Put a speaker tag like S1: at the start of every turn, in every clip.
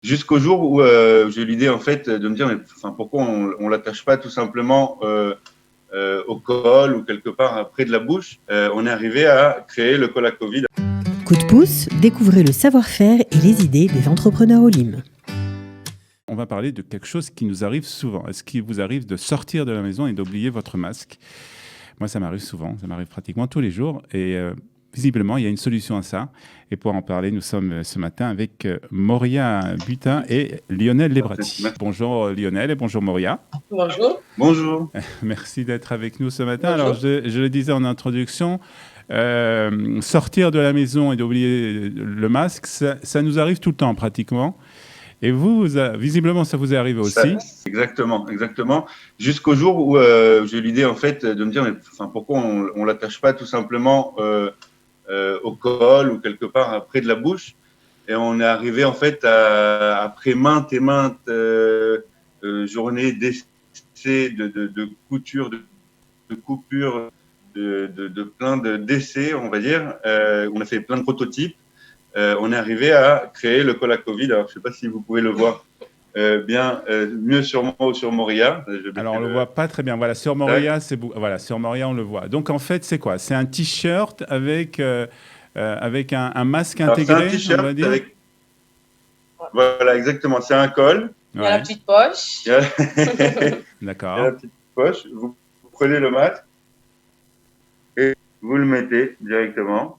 S1: Jusqu'au jour où j'ai eu l'idée en fait de me dire mais enfin, pourquoi on l'attache pas tout simplement au col ou quelque part près de la bouche. On est arrivé à créer le col à Covid.
S2: Coup de pouce, découvrez le savoir-faire et les idées des entrepreneurs Olim.
S3: On va parler de quelque chose qui nous arrive souvent. Est-ce qu'il vous arrive de sortir de la maison et d'oublier votre masque? Moi, ça m'arrive souvent, ça m'arrive pratiquement tous les jours. Et visiblement, il y a une solution à ça. Et pour en parler, nous sommes ce matin avec Moria Butin et Lionel Lebrati. Bonjour Lionel et bonjour Moria.
S4: Bonjour.
S1: Bonjour.
S3: Merci d'être avec nous ce matin.
S4: Bonjour.
S3: Alors, je le disais en introduction, sortir de la maison et d'oublier le masque, ça nous arrive tout le temps pratiquement. Et vous, visiblement, ça vous est arrivé aussi.
S1: Exactement. Jusqu'au jour où j'ai eu l'idée en fait de me dire mais enfin, pourquoi on l'attache pas tout simplement au col ou quelque part près de la bouche. Et on est arrivé en fait après maintes et maintes journées d'essais, de couture, de coupures, de plein d'essais, on va dire. On a fait plein de prototypes. On est arrivé à créer le col à Covid. Alors, je ne sais pas si vous pouvez le voir mieux sur moi ou sur Moria.
S3: Alors, on ne le voit pas très bien. Voilà, sur Moria, voilà, sur Moria, on le voit. Donc, en fait, c'est quoi? C'est un t-shirt avec un masque intégré,
S1: alors, c'est un t-shirt
S3: on va dire.
S1: avec... Voilà, exactement. C'est un col.
S4: Il y a la petite poche.
S3: D'accord.
S1: Il y a la petite poche. Vous prenez le masque et vous le mettez directement.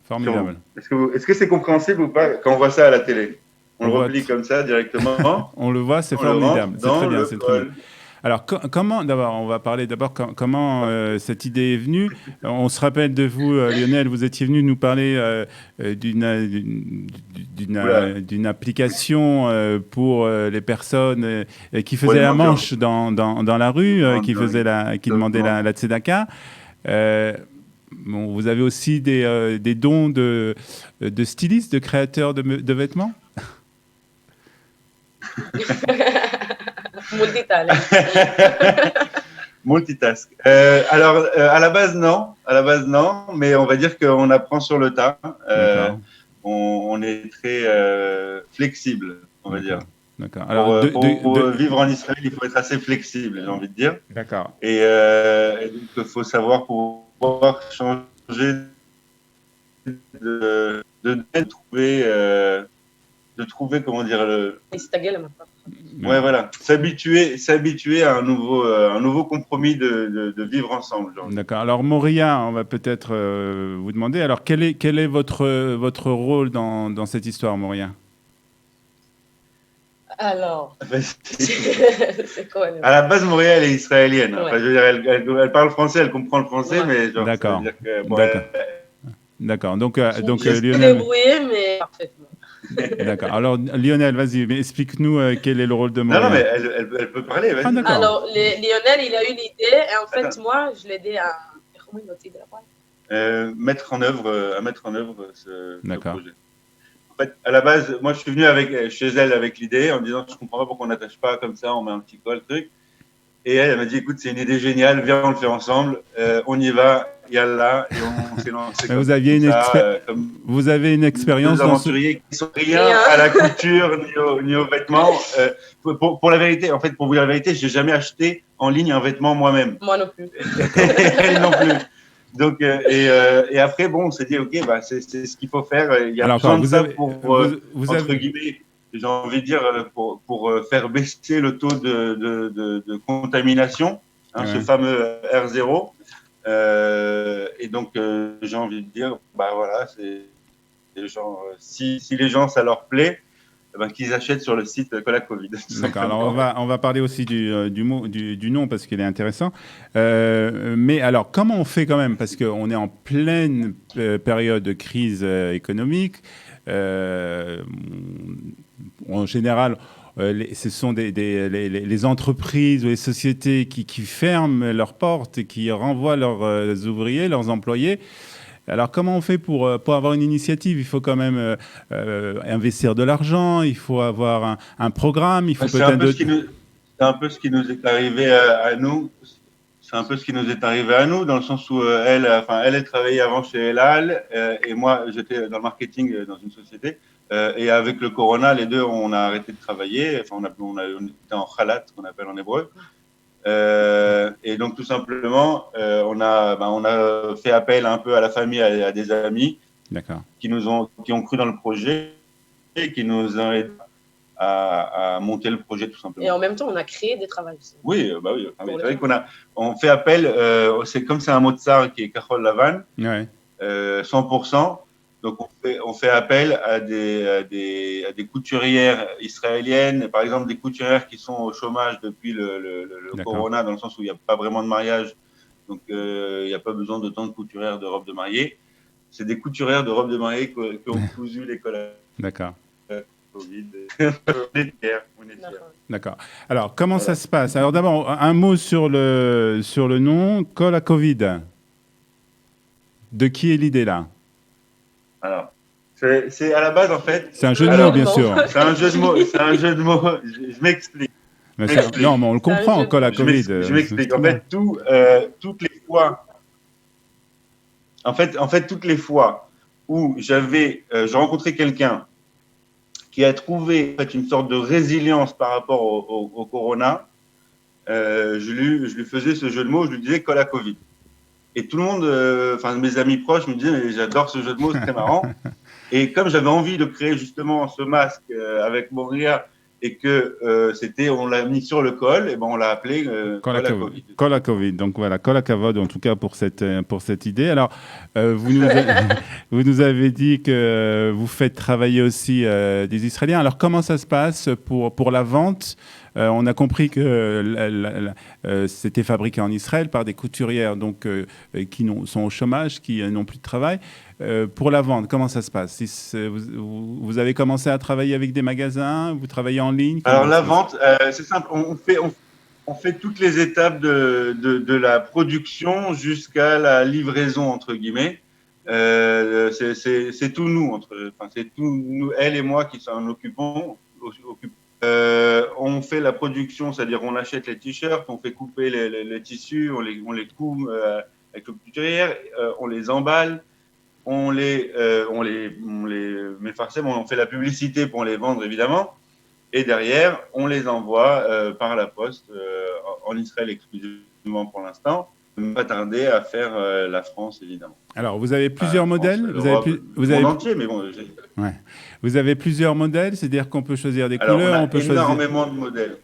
S3: Formidable.
S1: Est-ce que c'est compréhensible ou pas quand on voit ça à la télé? On le replie comme ça directement.
S3: On le voit, c'est formidable. C'est très bien, c'est très bien. Alors, d'abord, on va parler comment cette idée est venue. On se rappelle de vous, Lionel, vous étiez venu nous parler d'une application pour les personnes qui faisaient la manche dans la rue, qui demandaient la tzedaka. Bon, vous avez aussi des dons de stylistes, de créateurs de vêtements?
S1: Multitask. Alors, à la base, non, mais on va dire qu'on apprend sur le tas. On est très flexible, on va dire.
S3: D'accord. Alors,
S1: pour vivre en Israël, il faut être assez flexible, j'ai envie de dire.
S3: D'accord.
S1: Et donc, il faut savoir pouvoir changer de trouver, comment dire, ouais, voilà, s'habituer à un nouveau compromis de vivre ensemble.
S3: D'accord. Alors Moria, on va peut-être vous demander. Alors quel est votre rôle dans cette histoire, Moria?
S4: Alors,
S1: c'est quoi à la base, Moria, elle est israélienne. Ouais. Enfin, je veux dire, elle parle français, elle comprend le français, ouais. Mais genre,
S3: d'accord. D'accord. Donc
S4: Lionel. Débrouillé, mais parfaitement.
S3: D'accord. Alors Lionel, vas-y, explique-nous quel est le rôle de Moria.
S1: Non, mais elle peut parler.
S4: Ah, alors Lionel, il a eu l'idée, et en fait, moi, je l'ai aidé à
S1: mettre en œuvre ce projet. En fait, à la base, moi, je suis venu chez elle avec l'idée en disant, je comprends pas pourquoi on n'attache pas comme ça, on met un petit col, truc. Et elle m'a dit, écoute, c'est une idée géniale, viens, on le fait ensemble, on y va, yallah, et on s'est lancé.
S3: Vous avez une expérience
S1: dans aventuriers qui sont rien à la couture ni aux vêtements. Pour la vérité, en fait, pour vous dire la vérité, j'ai jamais acheté en ligne un vêtement moi-même.
S4: Moi non plus.
S1: Elle non plus. Donc, et après, bon, on s'est dit, ok, bah, c'est ce qu'il faut faire. Il y a besoin de ça entre guillemets, j'ai envie de dire, pour faire baisser le taux de contamination, ce fameux R0. Et donc, j'ai envie de dire, bah voilà, si les gens, ça leur plaît, qu'ils achètent sur le site Col à Covid.
S3: D'accord. Alors on va parler aussi du nom parce qu'il est intéressant. Mais alors comment on fait quand même, parce qu'on est en pleine période de crise économique. En général, ce sont les entreprises ou les sociétés qui ferment leurs portes et qui renvoient leurs ouvriers, leurs employés. Alors, comment on fait pour avoir une initiative? Il faut quand même investir de l'argent, il faut avoir un programme, il faut
S1: c'est un peu ce qui nous est arrivé à nous. C'est un peu ce qui nous est arrivé à nous, dans le sens où elle travaillait avant chez El Al et moi, j'étais dans le marketing dans une société. Et avec le corona, les deux, on a arrêté de travailler. Enfin, on était en khalat, qu'on appelle en hébreu. Et donc, tout simplement, on a fait appel un peu à la famille, à des amis qui ont cru dans le projet et qui nous ont aidés à monter le projet, tout simplement.
S4: Et en même temps, on a créé des travaux.
S1: Oui, bah oui. C'est vrai on fait appel, c'est comme c'est un Mozart qui est Kachol Lavan, 100%. Donc, on fait appel à des couturières israéliennes, par exemple des couturières qui sont au chômage depuis le corona, dans le sens où il n'y a pas vraiment de mariage, donc il n'y a pas besoin de tant de couturières de robes de mariée. C'est des couturières de robes de mariée qui ont cousu les cols.
S3: D'accord.
S1: Covid. On est fiers.
S3: D'accord. Alors, comment ça se passe? Alors, d'abord, un mot sur le nom, Kol HaKovid. De qui est l'idée là?
S1: Alors, c'est à la base, en fait.
S3: C'est un jeu de mots, bien sûr.
S1: C'est un jeu de mots. Je m'explique.
S3: Non, mais on le comprend, Kol HaKovid.
S1: Je m'explique. En fait, toutes les fois. En fait, toutes les fois où j'ai rencontré quelqu'un qui a trouvé en fait, une sorte de résilience par rapport au corona, je lui faisais ce jeu de mots, je lui disais Kol HaKovid. Et tout le monde, mes amis proches me disaient, mais j'adore ce jeu de mots, c'est très marrant. Et comme j'avais envie de créer justement ce masque avec Moria et que on l'a mis sur le col, et ben on l'a appelé Kol HaKovid.
S3: Kol HaKovid. Donc voilà, Kol HaKavod en tout cas pour cette idée. Alors, vous nous avez dit que vous faites travailler aussi des Israéliens. Alors, comment ça se passe pour la vente? On a compris que c'était fabriqué en Israël par des couturières donc, qui sont au chômage, qui n'ont plus de travail. Pour la vente, comment ça se passe? Vous avez commencé à travailler avec des magasins? Vous travaillez en ligne?
S1: Alors la vente, c'est simple. On fait toutes les étapes de la production jusqu'à la livraison, entre guillemets. C'est tout nous, c'est tout nous, elle et moi qui s'en occupons. On fait la production, c'est-à-dire on achète les t-shirts, on fait couper les tissus, on les coud avec le couturière, on les emballe, on les met forcément, on fait la publicité pour les vendre évidemment, et derrière on les envoie par la poste en Israël exclusivement pour l'instant. On va pas tarder à faire la France évidemment.
S3: Alors vous avez plusieurs modèles,
S1: vous avez entier, mais bon.
S3: Vous avez plusieurs modèles, c'est-à-dire qu'on peut choisir des couleurs, on peut choisir
S1: énormément de modèles.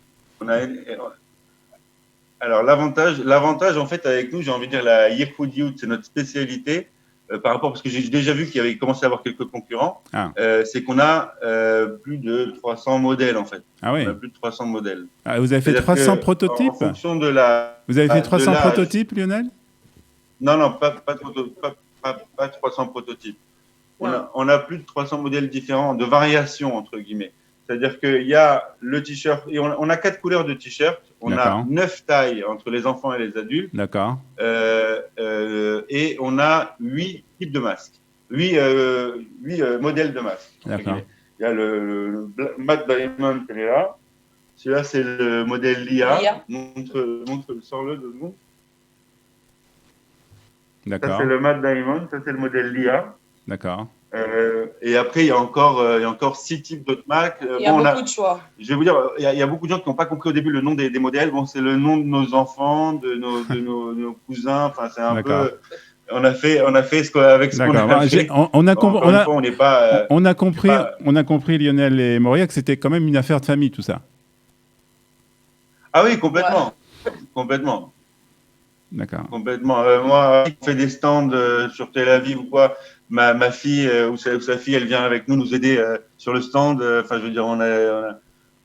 S1: Alors l'avantage en fait avec nous, j'ai envie de dire la Yehudiout, c'est notre spécialité par rapport, parce que j'ai déjà vu qu'il y avait commencé à avoir quelques concurrents. C'est qu'on a plus de 300 modèles en fait.
S3: Ah oui.
S1: On a plus de 300 modèles.
S3: Vous avez fait 300 prototypes?
S1: En fonction de la.
S3: Vous avez fait 300 prototypes, Lionel?
S1: Non, pas 300 prototypes. On a plus de 300 modèles différents, de variations, entre guillemets. C'est-à-dire qu'il y a le t-shirt, et on a 4 couleurs de t-shirt, on a 9 tailles entre les enfants et les adultes.
S3: D'accord.
S1: Et on a 8 types de masques, 8 modèles de masques.
S3: D'accord.
S1: Il y a le Matt Diamond qui est là. Celui-là, c'est le modèle Lia. Sors-le 2 secondes.
S3: D'accord.
S1: Ça, c'est le Matt Diamond, ça, c'est le modèle Lia.
S3: D'accord.
S1: Et après, il y a encore 6 types d'autres marques.
S4: Il y a beaucoup de choix.
S1: Je vais vous dire, il y a beaucoup de gens qui n'ont pas compris au début le nom des modèles. Bon, c'est le nom de nos enfants, de nos cousins. Enfin, c'est un peu. On a fait ce avec ce qu'on a fait.
S3: On a compris, Lionel et Moria, que c'était quand même une affaire de famille, tout ça.
S1: Ah oui, complètement. Ouais. Complètement.
S3: D'accord.
S1: Complètement. Moi, on fait des stands sur Tel Aviv ou quoi. Ma fille ou sa fille, elle vient avec nous aider sur le stand. Enfin, je veux dire,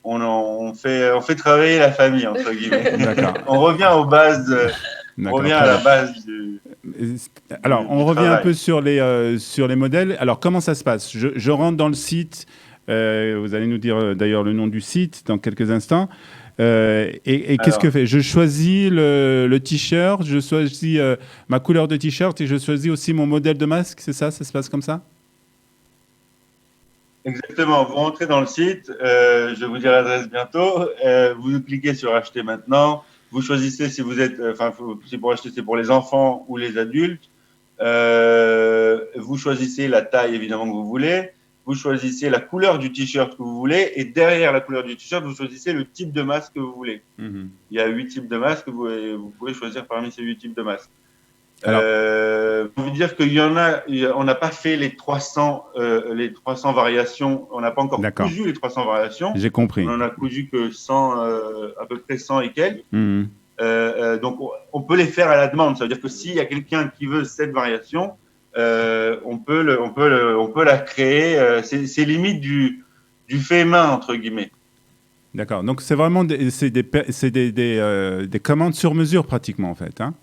S1: on fait travailler la famille, entre guillemets.
S3: D'accord.
S1: On revient aux bases. On revient à la base
S3: Alors, on revient un peu sur les modèles. Alors, comment ça se passe? Je rentre dans le site. Vous allez nous dire d'ailleurs le nom du site dans quelques instants. Et qu'est-ce que fait? Je choisis le t-shirt, je choisis ma couleur de t-shirt et je choisis aussi mon modèle de masque, c'est ça? Ça se passe comme ça?
S1: Exactement. Vous rentrez dans le site, je vais vous dire l'adresse bientôt. Vous cliquez sur acheter maintenant. Vous choisissez si vous êtes, si pour acheter, c'est pour les enfants ou les adultes. Vous choisissez la taille évidemment que vous voulez. vous choisissez la couleur du t-shirt que vous voulez et derrière la couleur du t-shirt, vous choisissez le type de masque que vous voulez.
S3: Mhm.
S1: Il y a 8 types de masques, vous pouvez choisir parmi ces 8 types de masques.
S3: Alors-
S1: Je veux dire qu'il y en a, on n'a pas fait les 300 variations, on n'a pas encore
S3: D'accord.
S1: cousu les 300 variations.
S3: J'ai compris.
S1: On en a cousu que 100, à peu près 100 et quelques.
S3: Mhm.
S1: Donc, on peut les faire à la demande. Ça veut dire que s'il y a quelqu'un qui veut cette variation, on peut la créer. C'est limite du fait main, entre guillemets.
S3: D'accord. Donc, c'est vraiment des commandes sur mesure, pratiquement, en fait. Hein.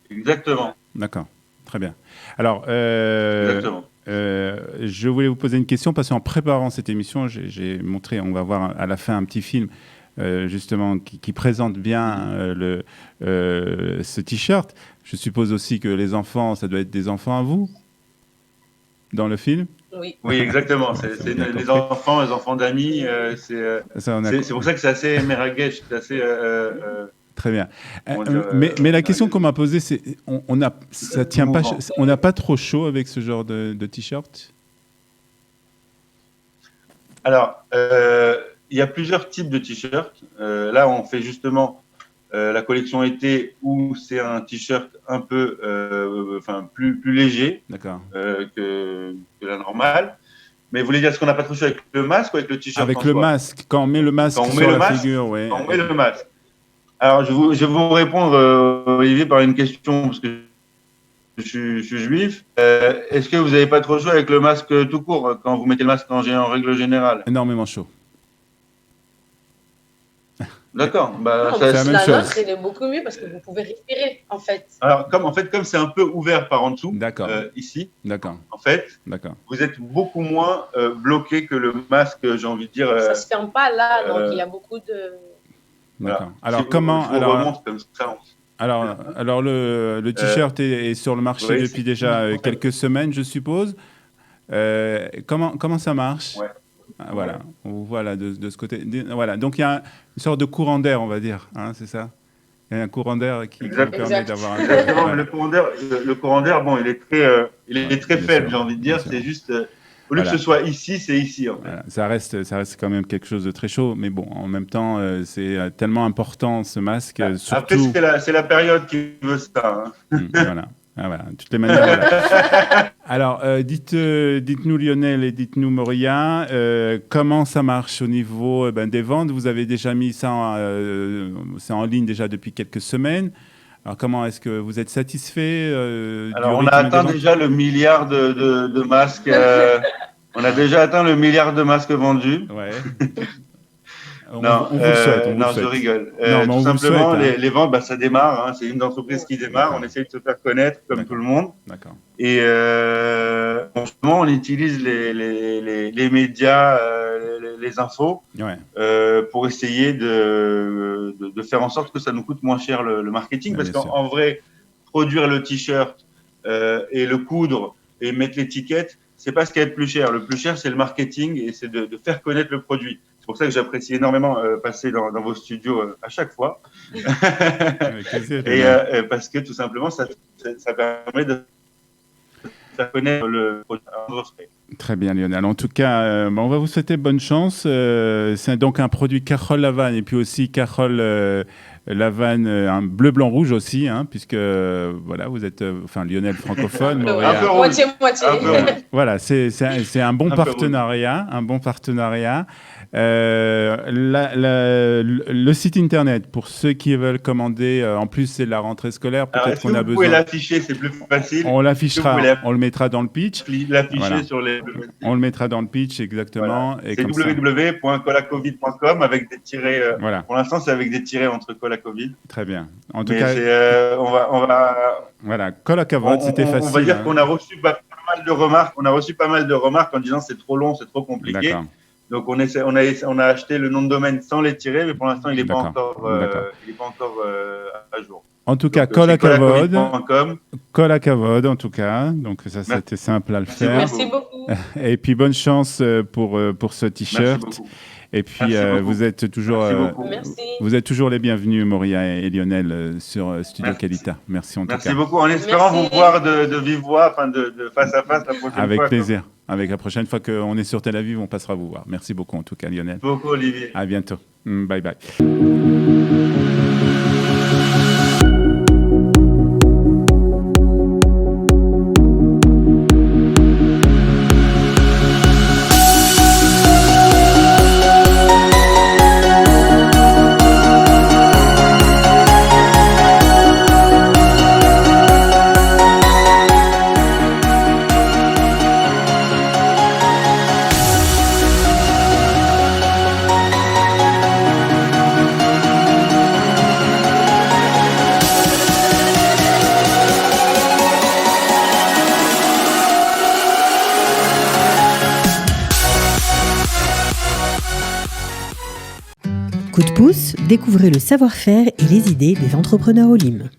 S1: Exactement.
S3: D'accord. Très bien. Alors,
S1: Exactement.
S3: je voulais vous poser une question parce qu'en préparant cette émission, j'ai montré, on va voir à la fin un petit film justement qui présente bien ce t-shirt. Je suppose aussi que les enfants, ça doit être des enfants à vous dans le film.
S4: Oui.
S1: Oui, exactement. C'est les enfants d'amis. C'est pour ça que c'est assez meraguesh, c'est assez.
S3: Très bien.
S1: Comment dire,
S3: Mais la question qu'on m'a posée, c'est ça tient pas,
S1: mouvant.
S3: on n'a pas trop chaud avec ce genre de t-shirt?
S1: Alors, il y a plusieurs types de t-shirts. Là, on fait justement la collection été où c'est un t-shirt un peu, plus léger
S3: D'accord.
S1: que la normale. Mais vous voulez dire ce qu'on n'a pas trop chaud avec le masque ou avec le t-shirt
S3: Avec
S1: en
S3: le
S1: soi
S3: masque, quand on met le masque
S1: Quand on
S3: sur
S1: met le
S3: la
S1: masque,
S3: figure, ouais.
S1: Quand on met le masque. Alors, je vais vous répondre, Olivier, par une question, parce que je suis juif. Est-ce que vous n'avez pas trop chaud avec le masque tout court, quand vous mettez le masque en règle générale?
S3: Énormément chaud.
S1: D'accord. Bah,
S4: Non,
S3: c'est la même
S4: la
S3: chose.
S4: nôtre, il est beaucoup mieux parce que vous pouvez respirer, en fait.
S1: Alors, comme c'est un peu ouvert par en dessous,
S3: D'accord.
S1: ici,
S3: D'accord.
S1: en fait,
S3: D'accord.
S1: vous êtes beaucoup moins bloqué que le masque, j'ai envie de dire.
S4: Ça se ferme pas là, donc il y a beaucoup de.
S3: D'accord.
S1: Voilà.
S3: Alors, comment.
S1: Je vous remonte comme ça.
S3: Alors le t-shirt est sur le marché
S1: oui,
S3: depuis déjà quelques semaines, je suppose. Comment ça marche?
S1: Ouais.
S3: Voilà, on voit là de ce côté. Voilà, donc il y a une sorte de courant d'air, on va dire, hein, c'est ça? Il y a un courant d'air qui vous permet d'avoir un.
S1: Exactement,
S3: Voilà.
S1: le courant d'air, bon, il est très
S3: bien
S1: faible,
S3: sûr,
S1: j'ai envie de
S3: bien
S1: dire.
S3: sûr.
S1: C'est juste, au lieu
S3: Voilà.
S1: que ce soit ici, c'est ici. En fait.
S3: Voilà, ça reste quand même quelque chose de très chaud, mais bon, en même temps, c'est tellement important ce masque,
S1: Après,
S3: surtout.
S1: c'est la période qui veut ça. Hein.
S3: Voilà. Ah, voilà. De toutes les manières, voilà. Alors, dites-nous Lionel et dites-nous Moria, comment ça marche au niveau des ventes? Vous avez déjà mis ça c'est en ligne déjà depuis quelques semaines. Alors, comment est-ce que vous êtes satisfait
S1: Alors,
S3: du
S1: on a
S3: rythme des
S1: atteint
S3: ventes?
S1: déjà le milliard de masques. On a déjà atteint le milliard de masques vendus.
S3: Ouais. On
S1: Non,
S3: vous le souhaite. On vous
S1: non,
S3: le souhaite.
S1: je rigole.
S3: Non, mais
S1: Tout
S3: on vous le
S1: simplement,
S3: souhaite, hein.
S1: les ventes, ça démarre. Hein, c'est une entreprise qui démarre.
S3: D'accord.
S1: On essaye de se faire connaître comme
S3: D'accord.
S1: tout le monde.
S3: D'accord.
S1: Et en ce moment, on utilise les médias, les infos,
S3: Ouais.
S1: pour essayer de faire en sorte que ça nous coûte moins cher le marketing.
S3: Ouais,
S1: Parce
S3: bien sûr.
S1: qu'en vrai, produire le t-shirt et le coudre et mettre l'étiquette, c'est pas ce qui est le plus cher. Le plus cher, c'est le marketing et c'est de faire connaître le produit. C'est pour ça que j'apprécie énormément passer dans vos studios à chaque fois.
S3: Avec plaisir.
S1: Et parce que tout simplement, ça permet de faire connaître le produit.
S3: Très bien, Lionel. En tout cas, on va vous souhaiter bonne chance. C'est donc un produit Carole Lavanne et puis aussi Carole Lavanne, un bleu, blanc, rouge aussi, hein, puisque voilà, vous êtes Lionel francophone.
S1: Un peu rouge.
S4: Moitié-moitié.
S1: Un peu rouge.
S3: Voilà, c'est un bon
S1: Un peu
S3: partenariat, un bon partenariat. Le site internet, pour ceux qui veulent commander, en plus c'est la rentrée scolaire,
S1: Alors,
S3: peut-être
S1: est-ce que
S3: qu'on a
S1: vous pouvez
S3: besoin.
S1: l'afficher, c'est plus facile.
S3: On l'affichera,
S1: Est-ce que vous
S3: on le mettra dans le pitch.
S1: L'afficher
S3: Voilà.
S1: sur les.
S3: On le mettra dans le pitch, exactement.
S1: Voilà.
S3: Et
S1: C'est
S3: comme ça,
S1: www.colacovid.com avec des tirets.
S3: voilà,
S1: Pour l'instant, c'est avec des tirets entre Cola Covid.
S3: très bien. En tout
S1: Mais
S3: cas,
S1: on va.
S3: voilà, Colacavod, c'était facile.
S1: On va dire
S3: hein.
S1: qu'on a reçu pas mal de remarques. On a reçu pas mal de remarques en disant c'est trop long, c'est trop compliqué.
S3: D'accord.
S1: Donc on a acheté le nom de domaine sans les tirer, mais pour l'instant il n'est pas
S3: D'accord.
S1: encore
S3: D'accord.
S1: à jour.
S3: En tout cas,
S1: Donc,
S3: Kol
S1: c'est
S3: Hakavod.
S1: kolakavod.com.
S3: Kol Hakavod, en tout cas. Donc, ça,
S1: Merci.
S3: c'était simple à le
S1: Merci
S3: faire.
S4: Merci beaucoup.
S3: Et puis, bonne chance pour ce
S1: Merci
S3: t-shirt.
S1: beaucoup.
S3: Et puis,
S1: Merci beaucoup.
S3: vous êtes toujours,
S1: Merci beaucoup.
S4: Merci.
S3: vous êtes toujours les bienvenus, Moria et Lionel, sur Studio
S1: Merci.
S3: Kalita. Merci en tout
S1: Merci
S3: cas.
S1: beaucoup. En espérant
S4: Merci.
S1: vous voir de vive voix, enfin de face à face la prochaine fois.
S3: Avec plaisir. Avec la prochaine fois qu'on est sur Tel Aviv, on passera vous voir. Merci beaucoup en tout cas, Lionel.
S1: Merci beaucoup, Olivier.
S3: À bientôt. Bye bye.
S2: Coup de pouce, découvrez le savoir-faire et les idées des entrepreneurs au Lim.